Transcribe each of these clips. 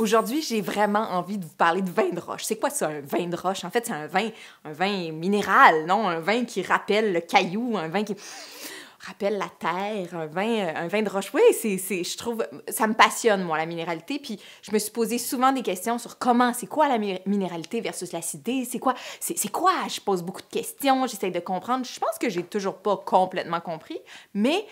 Aujourd'hui, j'ai vraiment envie de vous parler de vin de roche. C'est quoi ça, un vin de roche? En fait, c'est un vin minéral, non? Un vin qui rappelle le caillou, un vin qui rappelle la terre, un vin de roche. Oui, je trouve, ça me passionne, moi, la minéralité. Puis je me suis posé souvent des questions sur c'est quoi la minéralité versus l'acidité? C'est quoi? Je pose beaucoup de questions, j'essaie de comprendre. Je pense que j'ai toujours pas complètement compris, mais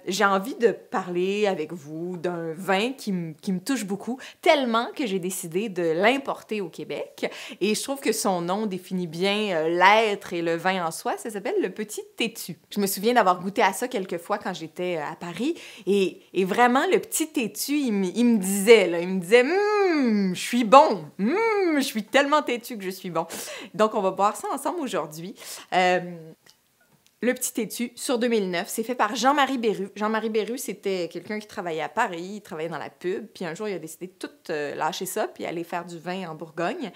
j'ai envie de parler avec vous d'un vin qui me touche beaucoup, tellement que j'ai décidé de l'importer au Québec. Et je trouve que son nom définit bien l'être et le vin en soi. Ça s'appelle le Petit Tétu. Je me souviens d'avoir goûté à ça quelques fois quand j'étais à Paris. Et vraiment, le Petit Tétu, il me disait, je suis bon. Je suis tellement têtu que je suis bon. Donc, on va boire ça ensemble aujourd'hui. Le Petit Tétu, sur 2009, c'est fait par Jean-Marie Berru. Jean-Marie Berru, c'était quelqu'un qui travaillait à Paris, il travaillait dans la pub, puis un jour, il a décidé de tout lâcher ça, puis aller faire du vin en Bourgogne.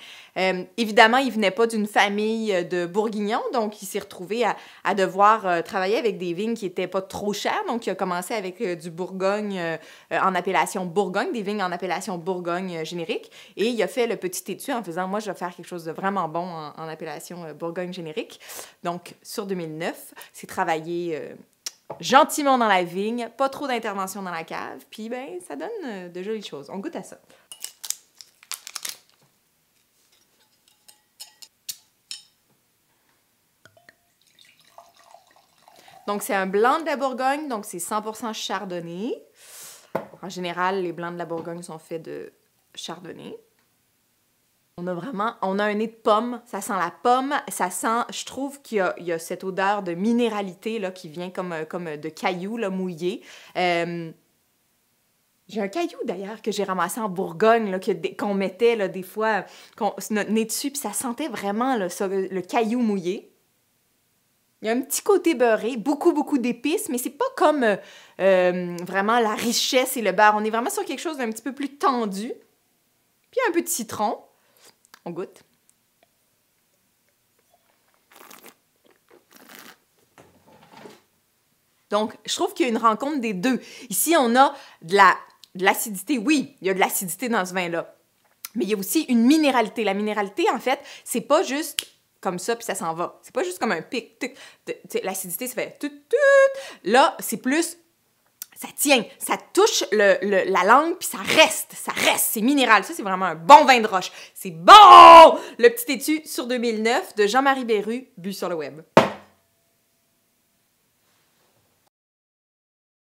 Évidemment, il venait pas d'une famille de bourguignons, donc il s'est retrouvé à devoir travailler avec des vignes qui étaient pas trop chères, donc il a commencé avec du Bourgogne en appellation Bourgogne, des vignes en appellation Bourgogne générique, et il a fait le Petit Tétu en faisant, moi, je vais faire quelque chose de vraiment bon en appellation Bourgogne générique. Donc, sur 2009, c'est travaillé gentiment dans la vigne, pas trop d'intervention dans la cave, puis ben ça donne de jolies choses. On goûte à ça. Donc c'est un blanc de la Bourgogne, donc c'est 100% chardonnay. En général, les blancs de la Bourgogne sont faits de chardonnay. On a un nez de pomme, ça sent la pomme, ça sent, je trouve qu'il y a cette odeur de minéralité là, qui vient comme de cailloux là, mouillés. J'ai un caillou d'ailleurs que j'ai ramassé en Bourgogne, là, qu'on mettait là, des fois, notre nez dessus, puis ça sentait vraiment là, ça, le caillou mouillé. Il y a un petit côté beurré, beaucoup d'épices, mais c'est pas comme vraiment la richesse et le beurre. On est vraiment sur quelque chose d'un petit peu plus tendu. Puis un peu de citron. On goûte. Donc, je trouve qu'il y a une rencontre des deux. Ici, on a de l'acidité. Oui, il y a de l'acidité dans ce vin-là. Mais il y a aussi une minéralité. La minéralité, en fait, c'est pas juste comme ça, puis ça s'en va. C'est pas juste comme un pic. L'acidité, ça fait tout. Là, c'est plus... Ça tient, ça touche la langue, puis ça reste, c'est minéral. Ça, c'est vraiment un bon vin de roche. C'est bon! Le Petit Tétu sur 2009 de Jean-Marie Berru, bu sur le web.